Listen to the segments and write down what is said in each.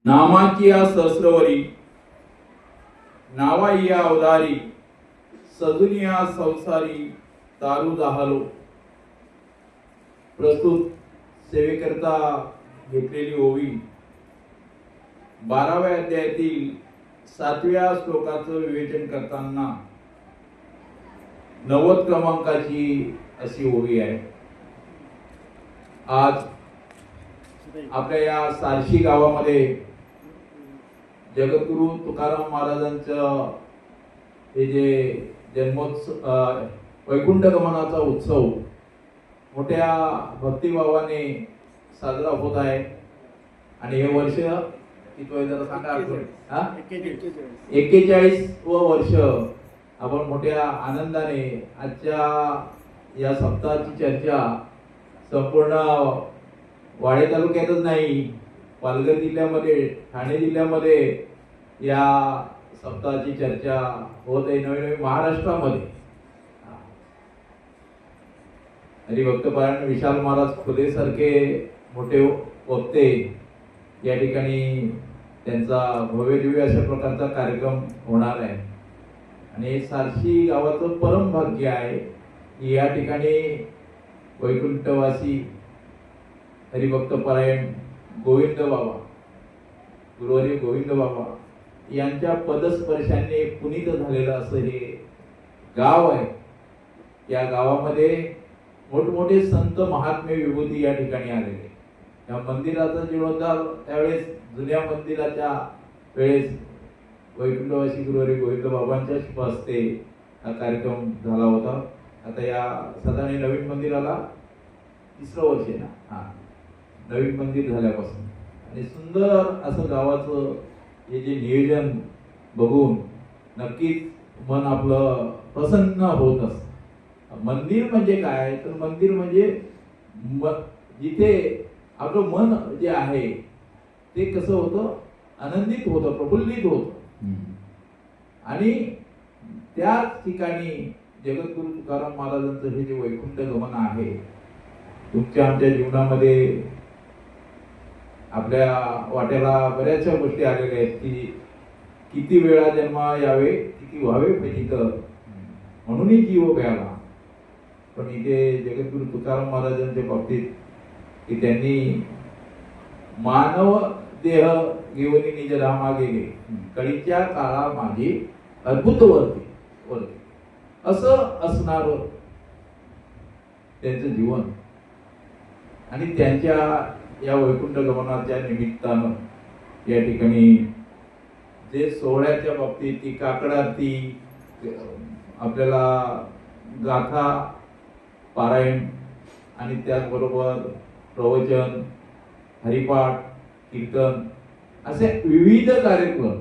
नामाची या सहस्रवरी नावाई या अवधारी सजुनी या संसारी तारू जाहलो. प्रस्तुत सेवेकरता घेतलेली ओवी 12व्या अध्यायातील 7व्या श्लोकाचं विवेचन करताना 90 क्रमांकाची अशी ओवी आहे. आज आपल्या या सारशी गावामध्ये जगद्गुरु तुकाराम महाराजांचं हे जे जन्मोत्सव वैकुंठ गमनाचा उत्सव मोठ्या भक्तिभावाने साजरा होत आहे. आणि हे वर्ष किती जरा सांगा, 41व वर्ष आपण मोठ्या आनंदाने आजच्या या सप्ताहाची चर्चा संपूर्ण वाडे तालुक्यातच नाही, पालघर जिल्ह्यामध्ये, ठाणे जिल्ह्यामध्ये या सप्ताहाची चर्चा होत आहे. नवीन नवीन महाराष्ट्रामध्ये हरिभक्तपरायण विशाल महाराज खुलेसारखे मोठे वक्ते या ठिकाणी त्यांचा भव्य दिव्य अशा प्रकारचा कार्यक्रम होणार आहे. आणि सारशी गावाचं परम भाग्य आहे की या ठिकाणी वैकुंठवासी हरिभक्तपरायण गोविंद बाबा, गुरुवारी गोविंद बाबा यांच्या पदस्पर्शाने पुनीत झालेलं असं हे गाव आहे. या गावामध्ये मोठमोठे संत महात्मे विभूती या ठिकाणी आलेले. या मंदिराचा जीर्णोद्धार त्यावेळेस जुन्या मंदिराच्या वेळेस वैकुंठवासी गुरुवारी गोविंद बाबांच्या हस्ते हा कार्यक्रम झाला होता. आता या साधारण नवीन मंदिराला 3रं वर्ष आहे ना, नवीन मंदिर झाल्यापासून. आणि सुंदर असं गावाचं हे जे नियोजन बघून नक्कीच मन आपलं प्रसन्न होत असतं. मंदिर म्हणजे काय, तर मंदिर म्हणजे जिथे आपलं मन जे आहे ते कसं होतं, आनंदित होतं, प्रफुल्लित होतं. आणि त्या ठिकाणी जगद्गुरु तुकाराम महाराजांचं हे जे वैकुंठ गमन आहे, तुमच्या आमच्या जीवनामध्ये आपल्या वाट्याला बऱ्याचशा गोष्टी आलेल्या आहेत की किती वेळा जन्मा यावे, किती व्हावे फजित, म्हणूनही जीव भयाला. पण इथे जगद्गुरु तुकाराम महाराजांच्या बाबतीत की त्यांनी मानव देह घेऊन निज रामा गेले, कळीच्या काळा माझी अद्भुत वरती असं असणार त्यांचं जीवन. आणि त्यांच्या या वैकुंठ गमनाच्या निमित्तानं या ठिकाणी जे सोहळ्याच्या बाबतीत ती काकडाआरती, आपल्याला गाथा पारायण आणि त्याचबरोबर प्रवचन, हरिपाठ, कीर्तन असे विविध कार्यक्रम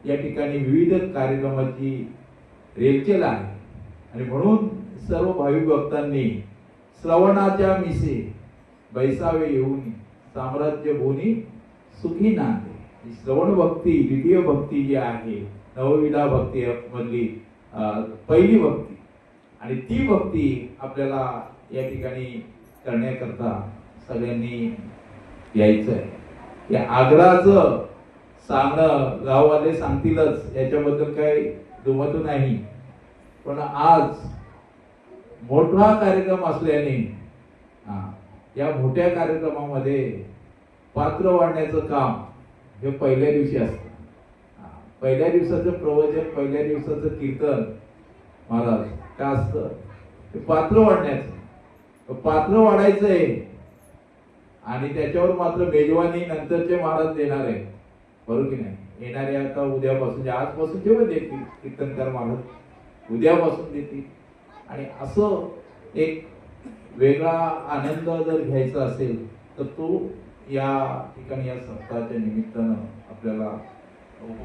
या ठिकाणी विविध कार्यक्रमाची रेलचेल आहे. आणि म्हणून सर्व भाविक भक्तांनी श्रवणाच्या मिसे बैसावे येऊन साम्राज्य भूनी सुखी नांदे. श्रवण भक्ती, द्वितीय भक्ती जी आहे, नवविधा भक्ती मधली पहिली भक्ती, आणि ती भक्ती आपल्याला या ठिकाणी करण्याकरता सगळ्यांनी यायचं आहे. या आग्रहाचं सांगणं गाववाले सांगतीलच, याच्याबद्दल काही दुमत नाही. पण आज मोठा कार्यक्रम असल्याने या मोठ्या कार्यक्रमामध्ये पात्र वाढण्याचं काम हे पहिल्या दिवशी असतं. पहिल्या दिवसाचं प्रवचन, पहिल्या दिवसाचं कीर्तन महाराज काय असतं, ते पात्र वाढण्याचं. पात्र वाढायचंय आणि त्याच्यावर मात्र मेजवानी नंतरचे महाराज देणार आहे, बरोबर की नाही. येणारे आता उद्यापासून, आजपासून जेव्हा देतील कीर्तनकार महाराज, उद्यापासून देतील. आणि असं एक वेगळा आनंद जर घ्यायचा असेल तर तो या ठिकाणी या सप्ताहाच्या निमित्तानं आपल्याला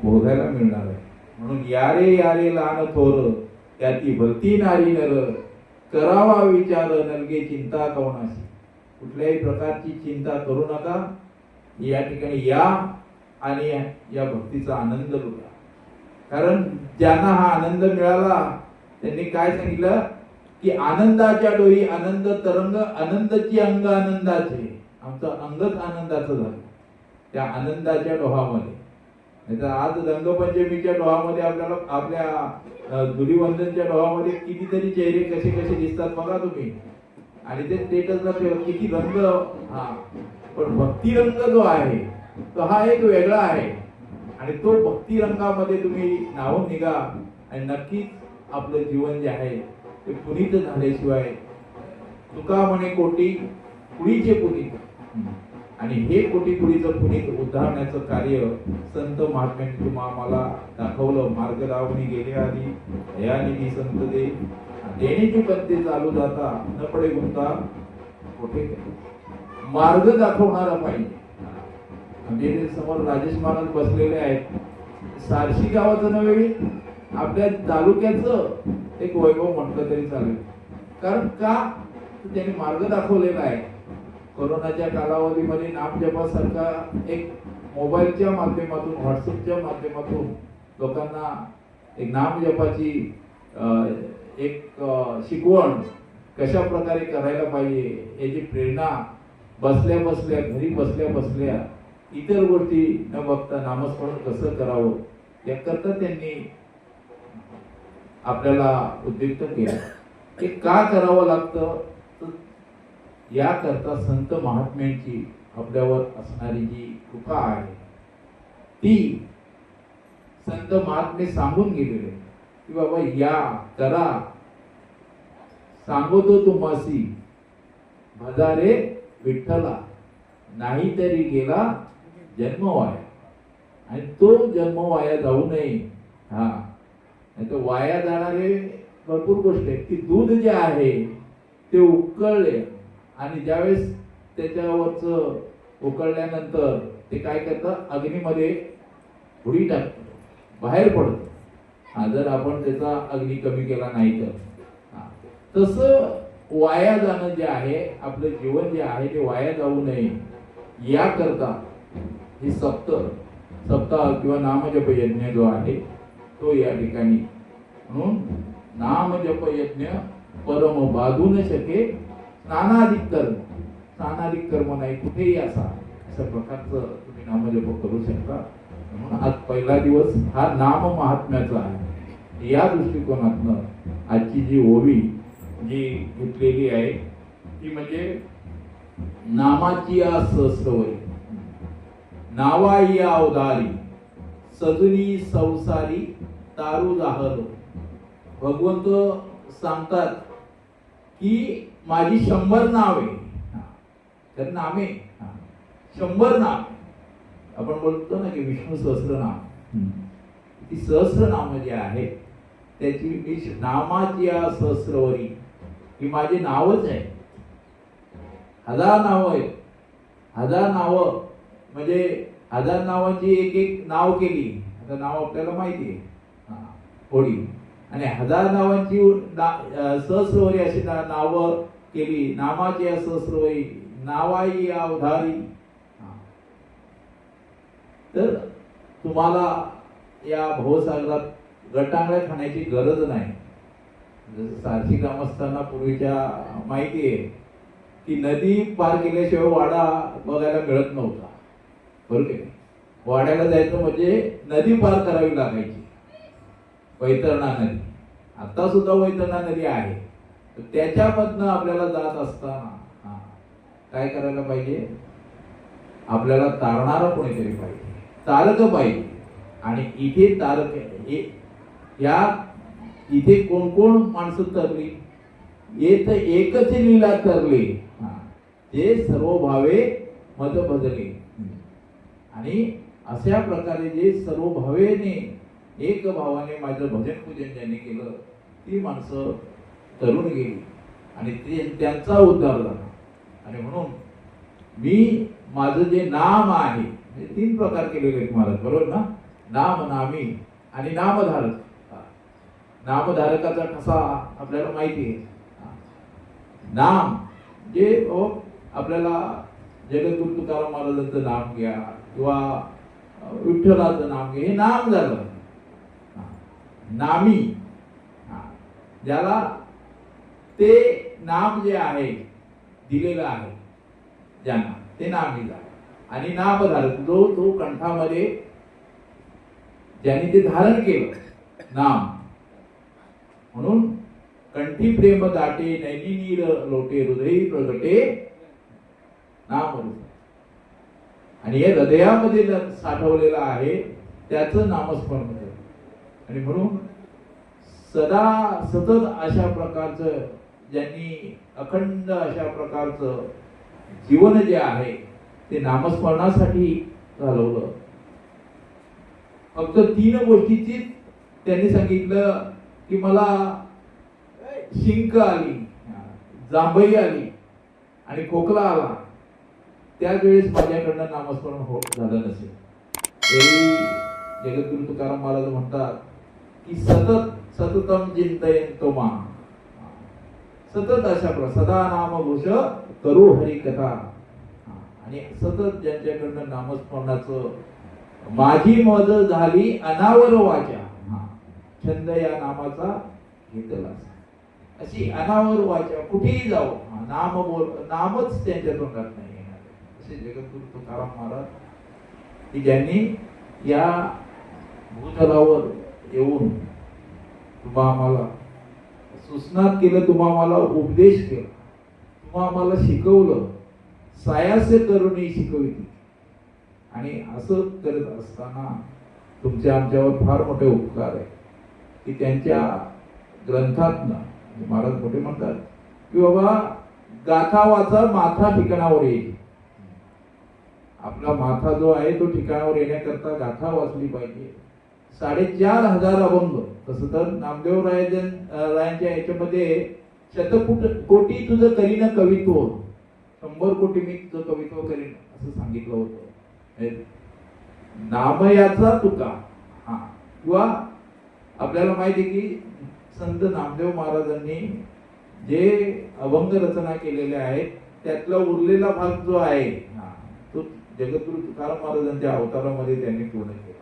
भोगायला मिळणार आहे. म्हणून यारे यारे लहान थोर त्याती भलती नारी नर, करावा विचार नलगे चिंता कवनाशी. कुठल्याही प्रकारची चिंता करू नका, या ठिकाणी या आणि या भक्तीचा आनंद लुटा. कारण ज्यांना हा आनंद मिळाला त्यांनी काय सांगितलं की आनंदाच्या डोई आनंद तरंग, आनंदाची अंग आनंदाचे. आमचं अंगच आनंदाचं झालं. त्या आनंदाच्या डोहामध्ये. नाहीतर आज रंगपंचमीच्या डोहामध्ये आपल्याला आपल्या धुलीवंदनच्या डोहामध्ये कितीतरी चेहरे कसे कसे दिसतात बघा तुम्ही, आणि ते स्टेटसला किती रंग. हा, पण भक्ती रंग जो आहे तो हा एक वेगळा आहे, आणि तो भक्ती रंगामध्ये तुम्ही न्हावून निघा, आणि नक्कीच आपलं जीवन जे आहे ते पुनीत झाल्याशिवाय तुका म्हणे कोटी कुळीचे पुनीत, आणि हे कोटी कुळीचं पुनीत उद्धारण्याचं कार्य संत महात्म्यांनी तुम्हाला दाखवलं. मार्ग लावणी गेले आधी दयानिधी संत दे, देण्याची पत्ते चालू जाता न पडे गुंता कुठे. मार्ग दाखवणारा पाहिजे. आमच्या समोर राजेश महाराज बसलेले आहेत. सारशी गावाचं नव्हे, आपल्या तालुक्याचं एक वैभव म्हटलं तरी चालेल. कारण का, त्यांनी मार्ग दाखवलेला आहे. कोरोनाच्या कालावधीमध्ये नामजपासारखा एक मोबाईलच्या माध्यमातून, व्हॉट्सअपच्या माध्यमातून लोकांना एक नामजपाची एक शिकवण कशा प्रकारे करायला पाहिजे याची प्रेरणा बसल्या बसल्या, घरी बसल्या बसल्या इतर गोष्टी न बघता नामस्मरण कसं करावं याकरता त्यांनी आपल्याला उद्युक्त केलं. हे का करावं लागतं, याकरता संत महात्म्यांची आपल्यावर असणारी जी कृपा आहे ती संत महात्मे सांगून गेलेले की बाबा या करा, सांगतो तुम्हासी भजारे विठ्ठला, नाहीतरी गेला जन्म वाया. आणि तो जन्म वाया जाऊ नये. हा, नाही तर वाया जाणारे भरपूर गोष्टी आहेत की दूध जे आहे ते उकळले, आणि ज्यावेळेस त्याच्यावरच उकळल्यानंतर ते काय करतं, अग्नीमध्ये उडी टाकतं, बाहेर पडतं. हा, जर आपण त्याचा अग्नी कमी केला नाही तर. तसं वाया जाणं जे आहे, आपलं जीवन जे आहे ते वाया जाऊ नये याकरता ही सप्ताह किंवा नामजप यज्ञ जो आहे तो या ठिकाणी. म्हणून नामजप यज्ञ परम बाधू न शके स्नानाधिक कर्म. स्नानाधिक कर्म नाही कुठेही असा प्रकारचं तुम्ही नामजप करू शकता. म्हणून आज पहिला दिवस हा नाम महात्म्याचा आहे. या दृष्टिकोनातनं आजची जी ओवी जी घेतलेली आहे ती म्हणजे नामाची या सहस्रवरी, नावाई या अवधारी, सजुनी संसारी तारू जाहल. भगवंत सांगतात की माझी 100 नावे, तर नामे 100 नाम. आपण बोलतो ना की विष्णू सहस्रनाम, ती सहस्रनाम जे आहे त्याची नामाची या सहस्रवरी ही माझी नावच आहे. 1000 नाव आहेत. 1000 नाव म्हणजे 1000 नावांची एक एक नाव केली. आता नाव आपल्याला माहिती आहे होळी, आणि 1000 नावांची सहस्रवरी अशी नावं केली. नामाची या सहस्रवरी, नावाई या उधारी. तर तुम्हाला या भवसागरात गटांगळ्या खाण्याची गरज नाही. जसं सारशी ग्रामस्थांना पूर्वीच्या माहिती आहे की नदी पार केल्याशिवाय वाडा बघायला मिळत नव्हता. बरोबर आहे. वाड्याला जायचं म्हणजे नदी पार करावी लागायची, वैतरणा नदी. आता सुद्धा वैतरणा नदी आहे. त्याच्यामधनं आपल्याला जात असताना काय करायला पाहिजे, आपल्याला तारणारा कोणीतरी पाहिजे, तारक पाहिजे. आणि इथे तारक या इथे कोण कोण माणसं तरली, येत एकच लीला तरली, ते सर्व भावे मद भजले. आणि अशा प्रकारे जे सर्व भावेने एक भावाने माझं भजन पूजन ज्यांनी केलं ती माणसं तरुण गेली आणि त्यांचा उद्धार झाला. आणि म्हणून मी माझं जे नाम आहे, 3 प्रकार केलेले आहेत महाराज, बरोबर ना. नाम, नामी आणि नामधारक. नामधारकाचा कसा आपल्याला माहिती आहे. नाम जे आपल्याला जगद्गुरु तुकाराम महाराजांचं नाम घ्या किंवा विठ्ठलाचं नाम घ्या, हे नाम झालं. नामी ज्याला ते नाम जे आहे दिलेलं आहे ज्यांना, ते नामी झालं. आणि नामधारक जो तो कंठामध्ये ज्यांनी ते धारण केलं नाम, म्हणून कंठी प्रेम दाटे नैनी नीर लोटे हृदयी प्रगटे नाम रूप. आणि हे हृदयामध्ये साठवलेलं आहे त्याचं नामस्मरण कर. आणि म्हणून सदा सतत अशा प्रकारचं ज्यांनी अखंड अशा प्रकारचं जीवन जे आहे ते नामस्मरणासाठी घालवलं. फक्त 3 गोष्टीची त्यांनी सांगितलं की मला शिंक आली, जांभई आली आणि खोकला आला, त्यावेळेस माझ्याकडनं नामस्मरण होत झालं नसेल. तरी जगद्गुरु तुकाराम महाराज म्हणतात की सतत सततम चिंतयंतो मा, सतत अशा प्रकारे सदा नाम घोष करू हरी कथा. आणि सतत ज्यांच्याकडनं नामस्मरणाचं माझी मज झाली अनावर वाचा, छंद या नामाचा घेतला, अशी अनावर वाचा कुठेही जाऊ नाम बोल, नामच त्यांच्या तोंडात नाही येणार. असे जगद्गुरु तुकाराम महाराज की ज्यांनी या भूतलावर येऊन तुम्हा आम्हाला सुस्नात केलं, तुम्हा आम्हाला उपदेश केला, तुम्हा आम्हाला शिकवलं, सायास्य करुणी शिकविली. आणि असं करत असताना तुमचे आमच्यावर फार मोठे उपकार आहे की त्यांच्या ग्रंथातनं महाराज मोठे म्हणतात की बाबा गाथा वाचा माथा ठिकाणावर येईल. आपला माथा जो आहे तो ठिकाणावर येण्याकरता गाथा वाचली पाहिजे. 4,500 अभंग. तसं तर नामदेव रायांच्या याच्यामध्ये कोटी तुझं करीन कवित्व, 100 कोटी मी तुझं कवित्व करीन असं सांगितलं होतं. नामयाचा तुका. किंवा आपल्याला माहिती आहे की संत नामदेव महाराजांनी जे अभंग रचना केलेल्या आहेत त्यातला उरलेला भाग जो आहे तो जगद्गुरु तुकाराम महाराजांच्या अवतारामध्ये त्यांनी पूर्ण केला.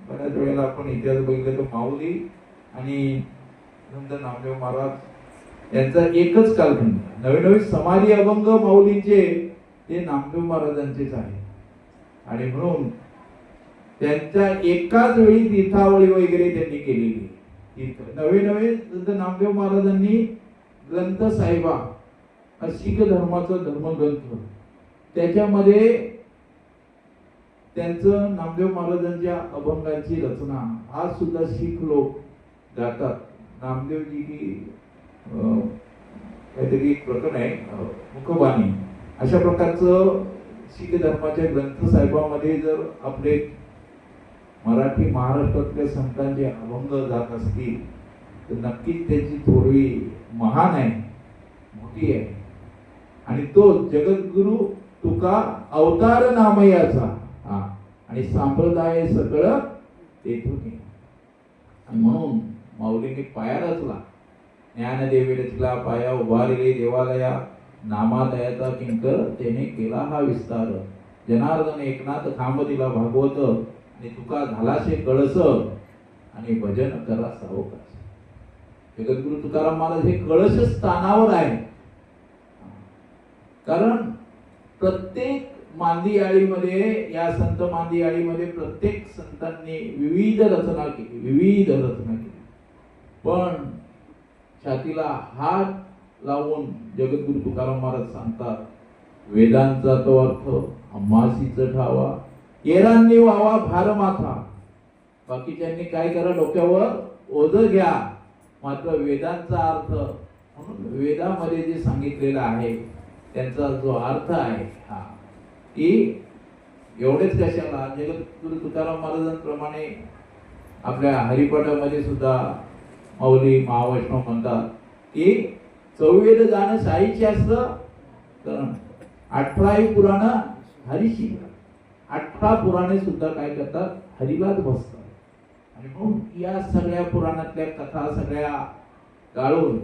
बऱ्याच वेळेला आपण इतिहास बघितलं तर माऊली आणि संत नामदेव महाराज यांचा एकच कालखंड. नवीन समाधी अभंग माऊलींचे ते नामदेव महाराजांचेच आहे. आणि म्हणून त्यांच्या एकाच वेळी तीर्थावळी वगैरे त्यांनी केलेली. नवे संत नामदेव महाराजांनी ग्रंथ साहिबा हा शीख धर्माचा धर्मग्रंथ, त्याच्यामध्ये त्यांचं नामदेव महाराजांच्या अभंगांची रचना आज सुद्धा शीख लोक गातात. नामदेवजी की काहीतरी प्रकरण आहे मुखबाणी, अशा प्रकारचं शीख धर्माच्या ग्रंथ साहेबांमध्ये जर आपले मराठी महाराष्ट्रातल्या संतांचे अभंग जात असतील तर नक्कीच त्याची थोडी महान आहे, मोठी आहे. आणि तो जगद्गुरु तुका अवतार नामयाचा आणि संप्रदाय सगळं तेथून. आणि म्हणून माऊलीने पाया रचला, ज्ञानदेवी रचला पाया उभारले देवालया, नामादयाचा किंकर त्याने केला हा विस्तार. जनार्दन एकनाथ खांब दिला भागवत, आणि तुका झालाशे कळस आणि भजन करा सावकाश. जगद्गुरु तुकाराम महाराज हे कळस स्थानावर आहे. कारण प्रत्येक मांदियाळीमध्ये, या संत मांदियाळीमध्ये प्रत्येक संतांनी विविध रचना केली. पण छातीला हात लावून जगद्गुरु तुकाराम महाराज सांगतात, वेदांचा तो अर्थ अम्मासीच ठावा, येरांनी वावा भार माथा. बाकीच्यांनी काय करा, डोक्यावर ओझ घ्या, मात्र वेदांचा अर्थ, म्हणून वेदामध्ये जे सांगितलेलं आहे त्यांचा जो अर्थ आहे की एवढेच कशाला, जगद्गुरु तुकाराम महाराजांप्रमाणे आपल्या हरिपाठामध्ये सुद्धा माऊली महावैष्णव म्हणतात की 4 जाणं साहिशास्त्र, 18 पुराण हरिशी. 18 पुराणे सुद्धा काय करतात, हरिलाच बसतात. आणि म्हणून या सगळ्या पुराणातल्या कथा सगळ्या गाळून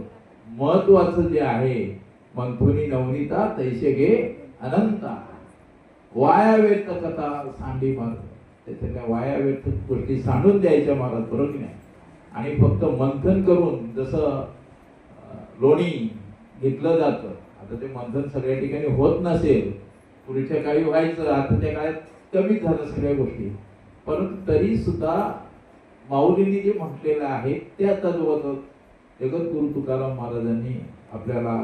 महत्वाचं जे आहे, मंथुनी नवनीता तैसे घे अनंता, वाया व्यर्थ कथा सांडी मार. त्याच्यातल्या वाया व्यर्थ गोष्टी सांडून द्यायच्या महाराज, बरोबर नाही. आणि फक्त मंथन करून जसं लोणी घेतलं जातं, आता ते मंथन सगळ्या ठिकाणी होत नसेल, पूर्वीच्या काळी व्हायचं, आताच्या काळात कमी झालं सगळ्या गोष्टी, परंतु तरी सुद्धा माऊलींनी जे म्हटलेलं आहे ते आता जोपासत जगद्गुरु तुकाराम महाराजांनी आपल्याला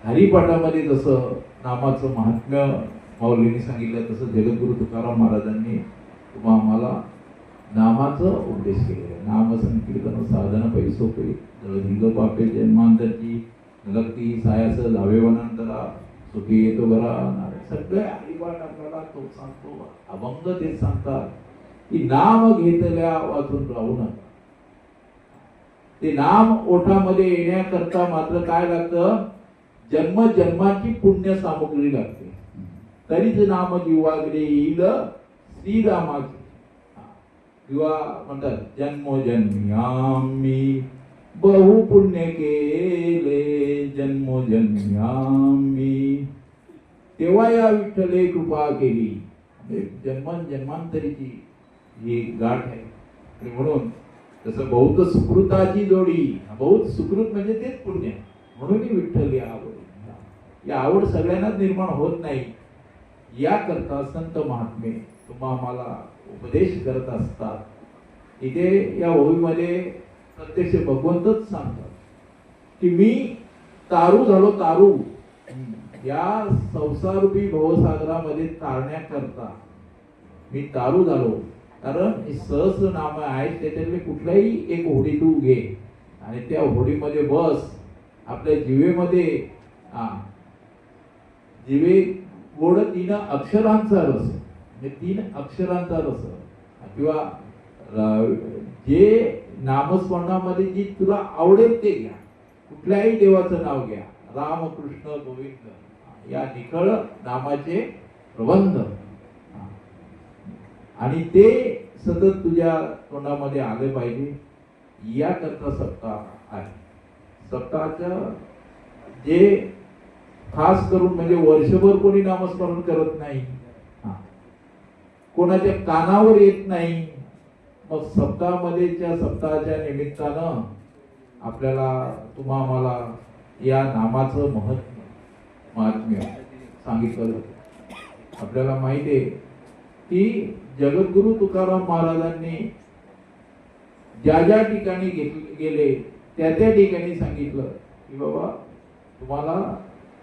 हरिपाठामध्ये जसं नामाचं महात्म्य माऊलींनी सांगितलं, तसं जगद्गुरु तुकाराम महाराजांनी तुम्हा आम्हाला नामाचं उपदेश केलेला आहे. नाम संकीर्तन साधन पैसोपे जळधिंग पापे जन्मांतरची नलक्ती सायास जावेवनांतरा सुखी येतो घरा. सगळे हरिपाठ आपल्याला तो सांगतो, अभंग ते सांगतात की नाम घेतल्या वाचून राहू नका. ते नाम ओठामध्ये येण्याकरता मात्र काय लागतं, जन्म जन्माची पुण्य सामुग्री लागते. तरीच नाम जीवाग्रे येईल श्रीरामाचे. किंवा म्हणतात जन्मोजन्मी आम्ही बहु पुण्य केले, जन्मोजन्मी आम्ही तेव्हा या विठ्ठले कृपा केली. जन्मांतरीची ही गाठ आहे. आणि म्हणून तसं बहुत सुकृताची जोडी, बहुत सुकृत म्हणजे तेच पुण्य, म्हणून विठ्ठल या आवड, या आवड सगळ्यांनाच निर्माण होत नाही. याकरता संत महात्मे तुम्हा आम्हाला उपदेश करत असतात. इथे या ओळीमध्ये प्रत्यक्ष भगवंतच सांगतात की मी तारू झालो, तारू या संसारूपी भवसागरामध्ये तारण्याकरता मी तारू झालो. कारण सहस्र नाम आहे, त्याच्यातले कुठल्याही एक होडी तू घे आणि त्या होडीमध्ये बस. आपल्या जिवेमध्ये जिवे गोड 3 अक्षरांचा रस, म्हणजे 3 अक्षरांचा रस, किंवा जे नामस्मरणामध्ये जी तुला आवडेल ते घ्या. कुठल्याही देवाचं नाव घ्या, राम कृष्ण गोविंद या निखळ नामाचे प्रबंध, आणि ते सतत तुझ्या तोंडामध्ये आले पाहिजे. याकरता सप्ताह आहे. सप्ताहाचं जे खास करून म्हणजे वर्षभर कोणी नामस्मरण करत नाही, कोणाच्या कानावर येत नाही. मग सप्ताहाच्या निमित्तानं आपल्याला तुम्हा आम्हाला या नामाचं महात्म्य सांगितलं जातं. आपल्याला माहिती आहे की जगद्गुरु तुकाराम महाराजांनी ज्या ज्या ठिकाणी गेले त्या त्या ठिकाणी सांगितलं की बाबा तुम्हाला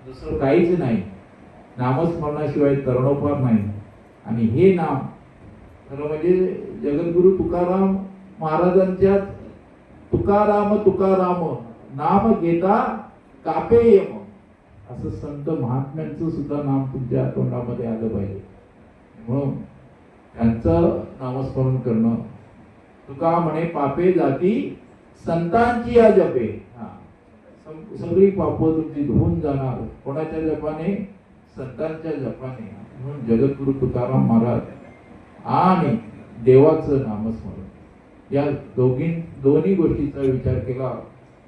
दुसरं काहीच नाही, नामस्मरणाशिवाय तरणोपार नाही. आणि हे नाम खरं म्हणजे जगद्गुरु तुकाराम महाराजांच्या तुकाराम तुकाराम नाम घेता कापे यम असं संत महात्म्यांचं सुद्धा नाम तुमच्या तोंडामध्ये आलं पाहिजे. म्हणून त्यांचं नामस्मरण करणं. तुका म्हणे पापे जाती संतांची या जपे. सगळी पाप तुमची धुवून जाणार. कोणाच्या जपाने? संतांच्या जपाने. म्हणून जगद्गुरु तुकाराम महाराज आणि देवाचं नामस्मरण या दोन्ही गोष्टीचा विचार केला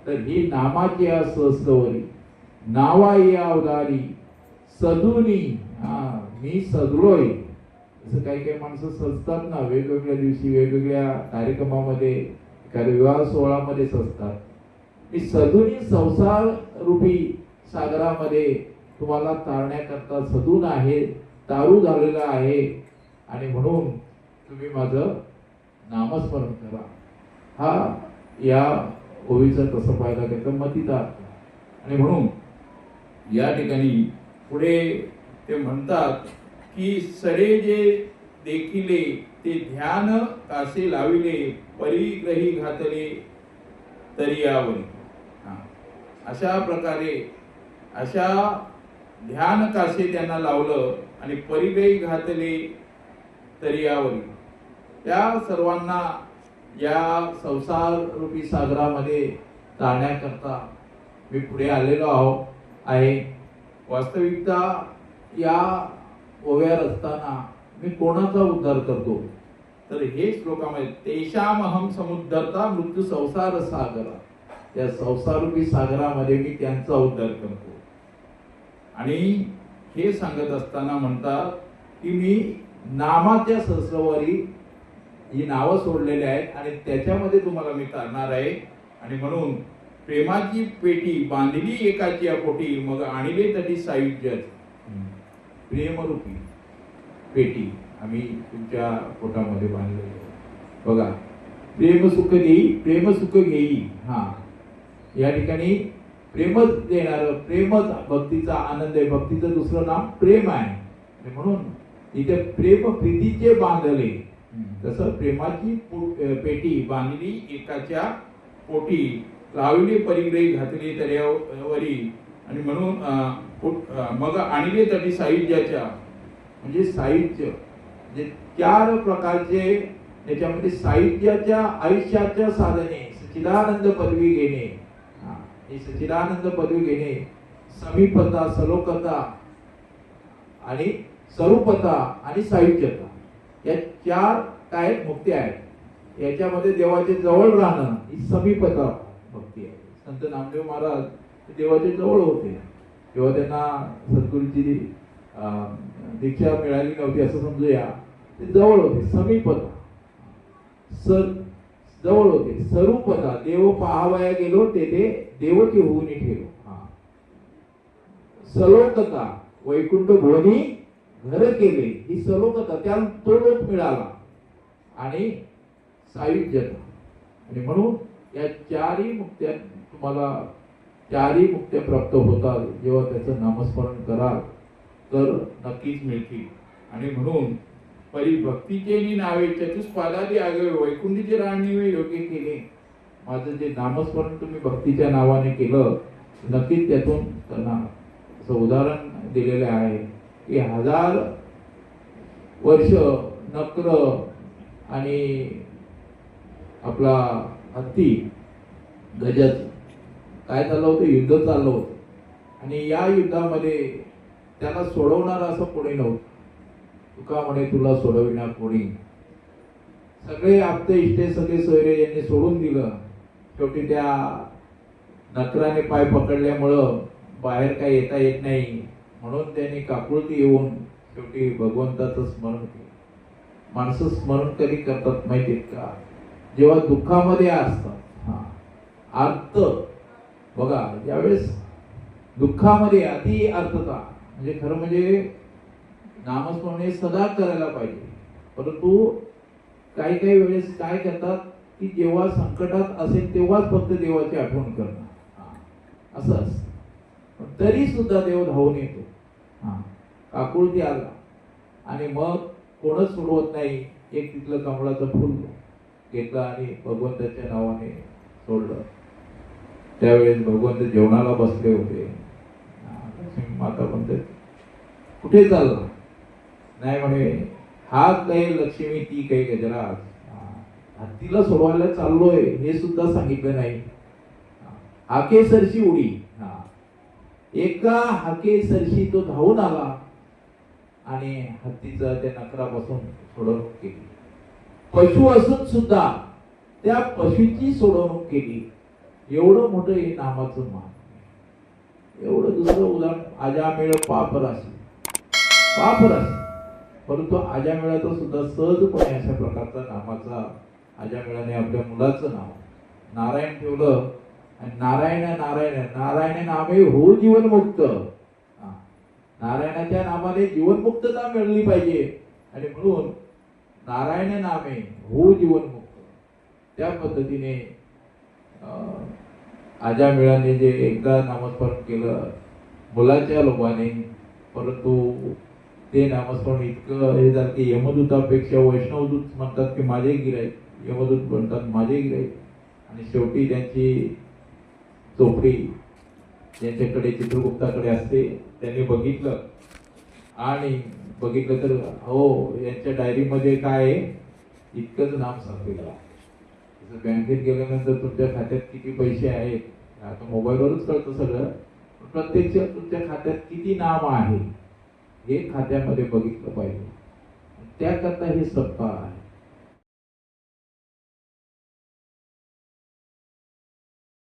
तर ही नामाची या सहस्रवरी नावा या अवधारी सदुनी. मी सजलोय. असं काही काही माणसं सजतात ना, वेगवेगळ्या दिवशी वेगवेगळ्या कार्यक्रमामध्ये, एखाद्या विवाह सोहळ्यामध्ये सजतात. मी सदुनी संसार रूपी सागरामध्ये तुम्हाला तारण्याकरता सदून आहे, तारू झालेला आहे. आणि म्हणून तुम्ही माझं नामस्मरण करा. हा या ओवीचा तसं पाहिला त्याचा मतीचा अर्थ. आणि म्हणून या ठिकाणी पुढे ते म्हणतात की सरे जे देखिले ते ध्यान कासे लाविले परिग्रही घातले तरी यावरी. अशा प्रकारे अशा ध्यान कासे त्यांना लावलं आणि परिग्रही घातले तरी यावरी. त्या सर्वांना या संसार रूपी सागरामध्ये जाण्याकरता मी पुढे आलेलो आहे. वास्तविकता या ओव्यावर असताना मी कोणाचा उद्धार करतो तर हे श्लोकामध्ये तेषामहम समुद्धरता मृत्यू संसार सागरा. त्या संसारूपी सागरामध्ये मी त्यांचा उद्धार करतो. आणि हे सांगत असताना म्हणतात की मी नामाच्या सहस्रवारी ही नावं सोडलेली आहेत आणि त्याच्यामध्ये तुम्हाला मी तारणार आहे. आणि म्हणून प्रेमाची पेटी बांधली एकाची पोटी मग आणले तटी सायुज्य. प्रेमरूपी पेटी आम्ही तुमच्या पोटामध्ये बांधलेली आहे. बघा, प्रेम सुख देई, प्रेम सुख घेई. हा, या ठिकाणी प्रेमच देणार, प्रेमच भक्तीचा आनंद आहे. भक्तीचं दुसरं नाव प्रेम आहे. म्हणून इथे प्रेम प्रीतीचे बांधले, तसं प्रेमाची पेटी बांधली एकाच्या पोटी, लावली परिग्रही घातली तऱ्यावरी. आणि म्हणून मग आणले तटी साहित्याच्या, म्हणजे साहित्य जे 4 प्रकारचे त्याच्यामध्ये साहित्याच्या आयुष्याच्या साधने सच्चिदानंद पदवी घेणे. ही सच्चिदानंद पदवी घेणे, समीपता, सलोकता आणि स्वरूपता आणि साहित्यता, या 4 काय मुक्ती आहेत. याच्यामध्ये देवाचे जवळ राहणं ही समीपता भक्ती आहे. संत नामदेव महाराज देवाचे जवळ होते तेव्हा त्यांना सद्गुरूची दीक्षा मिळाली नव्हती असं समजूया. ते जवळ होते, समीपता, जवळ होते. स्वरूपता, देव पाहावया गेलो तेथे देवकी होऊन ठेव. सलोकता, वैकुंठ भुवनी घर केले, ही सलोकता, त्याला तो लोक मिळाला. आणि सायुज्यता, आणि म्हणून या 4ही मुक्त्या तुम्हाला 4ही मुक्त्या प्राप्त होतात जेव्हा त्याचं नामस्मरण कराल तर नक्कीच मिळतील. आणि म्हणून परिभक्तीचे नावे चतुष्पादादी आगवे, वैकुंठीचे राणीवे योग्य केले. माझं जे नामस्मरण तुम्ही भक्तीच्या नावाने केलं नक्कीच त्यातून त्यांना असं उदाहरण दिलेलं आहे की 1000 वर्ष नक्र आणि आपला हत्ती गजच काय चाललं होतं, युद्ध चाललं होतं. आणि या युद्धामध्ये त्याला सोडवणार असं कोणी नव्हतं. तुका म्हणे तुला सोडविणार कोणी. सगळे आपते इष्टे सगळे सोयरे यांनी सोडून दिलं. शेवटी त्या नकराने पाय पकडल्यामुळं बाहेर काय येता येत नाही, म्हणून त्यांनी काकुळती येऊन शेवटी भगवंताचं स्मरण केलं. माणसं स्मरण कधी करतात माहितीत का, जेव्हा दुःखामध्ये असतात. अर्थ बघा, ज्यावेळेस दुःखामध्ये अति अर्थता, म्हणजे खरं म्हणजे नामस्मरण हे सदा करायला पाहिजे. परंतु काही काही वेळेस काय करतात की जेव्हा संकटात असेल तेव्हाच फक्त देवाची आठवण करणं असं असतं. तरी सुद्धा देव धावून येतो. काकुळती आला आणि मग कोणच सोडवत नाही. एक तिथलं कमळाचं फुल घेतलं आणि भगवंताच्या नावाने सोडलं. त्यावेळेस भगवंत जेवणाला बसले होते. माता म्हणते कुठे चालला, नाही म्हणे हा काही लक्ष्मी ती काही गजराज. हत्तीला सोडवायला चाललोय हे सुद्धा सांगितलं नाही. हाकेसरशी उडी, एका हाकेसरशी तो धावून आला आणि हत्तीचा त्या नकरापासून सोडवणूक केली. पशु असून सुद्धा त्या पशुची सोडवणूक केली. एवढं मोठं हे नामाचं मान. एवढं दुसरं उदाहरण आजामेळ पापराशी, परंतु आजामेळाचं सुद्धा सहजपणे अशा प्रकारचा नामाचा आजामेळाने आपल्या मुलाचं नाव नारायण ठेवलं. आणि नारायण नारायण नारायण नामे हो जीवनमुक्त. नारायणाच्या नामाने जीवनमुक्तता मिळली पाहिजे. आणि म्हणून नारायण नामे हो जीवनमुक्त. त्या पद्धतीने आजामेळाने जे एकदा नामस्मरण केलं मुलाच्या लोभाने, परंतु ते नामस्मरण इतकं हे झालं की यमदूतापेक्षा वैष्णवदूत म्हणतात की माझे गिराईक, यमदूत म्हणतात माझे गिराईक. आणि शेवटी त्यांची चोपडी ज्यांच्याकडे चित्रगुप्ताकडे असते त्यांनी बघितलं आणि बघितलं तर हो यांच्या डायरीमध्ये काय आहे इतकंच नाम सांगितलं. बँकेत गेल्यानंतर तुमच्या खात्यात किती पैसे आहेत, आता मोबाईलवरच कळतं सगळं. प्रत्यक्ष तुमच्या खात्यात किती नाम आहे हे खात्यामध्ये बघितलं पाहिजे. त्याकरता हे सप्ताह आहे.